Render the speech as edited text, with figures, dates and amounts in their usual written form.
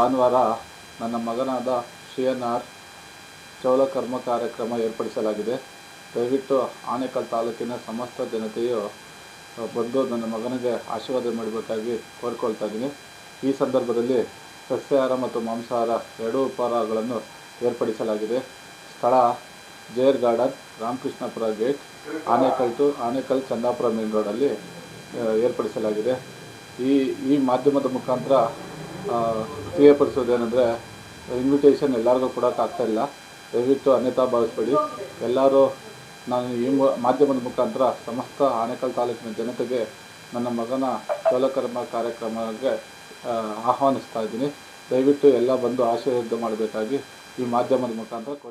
ಭಾನುವಾರ ನನ್ನ ಮಗನಾದ ಶ್ರೀಯನಾರ್ ಚೌಲಕರ್ಮ ಕಾರ್ಯಕ್ರಮ ಏರ್ಪಡಿಸಲಾಗಿದೆ. ದಯವಿಟ್ಟು ಆನೇಕಲ್ ತಾಲೂಕಿನ ಸಮಸ್ತ ಜನತೆಯು ಬಂದು ನನ್ನ ಮಗನಿಗೆ ಆಶೀರ್ವಾದ ಮಾಡಬೇಕಾಗಿ ಕೋರಿಕೊಳ್ತಾ ಇದ್ದೀನಿ. ಈ ಸಂದರ್ಭದಲ್ಲಿ ಸಸ್ಯಾಹಾರ ಮತ್ತು ಮಾಂಸಾಹಾರ ಎರಡೂ ಉಪಹಾರಗಳನ್ನು ಏರ್ಪಡಿಸಲಾಗಿದೆ. ಸ್ಥಳ ಜೇರ್ garden, Ramakrishnapura gate, Anekal Chandapura main ರೋಡಲ್ಲಿ ಏರ್ಪಡಿಸಲಾಗಿದೆ. ಈ ಮಾಧ್ಯಮದ ಮುಖಾಂತರ ತಿಳಿಯಪಡಿಸೋದೇನೆಂದರೆ, ಇನ್ವಿಟೇಷನ್ ಎಲ್ಲರಿಗೂ ಕೊಡೋಕ್ಕಾಗ್ತಾಯಿಲ್ಲ. ದಯವಿಟ್ಟು ಅನ್ಯತಾ ಭಾವಿಸ್ಬೇಡಿ. ಎಲ್ಲರೂ ನಾನು ಈ ಮಾಧ್ಯಮದ ಮುಖಾಂತರ ಸಮಸ್ತ ಆನೇಕಲ್ ತಾಲೂಕಿನ ಜನತೆಗೆ ನನ್ನ ಮಗನ ಚೌಲಕರ್ಮ ಕಾರ್ಯಕ್ರಮಕ್ಕೆ ಆಹ್ವಾನಿಸ್ತಾ ಇದ್ದೀನಿ. ದಯವಿಟ್ಟು ಎಲ್ಲ ಬಂದು ಆಶೀರ್ವಾದ ಮಾಡಬೇಕಾಗಿ ಈ ಮಾಧ್ಯಮದ ಮುಖಾಂತರ ಕೋರಿ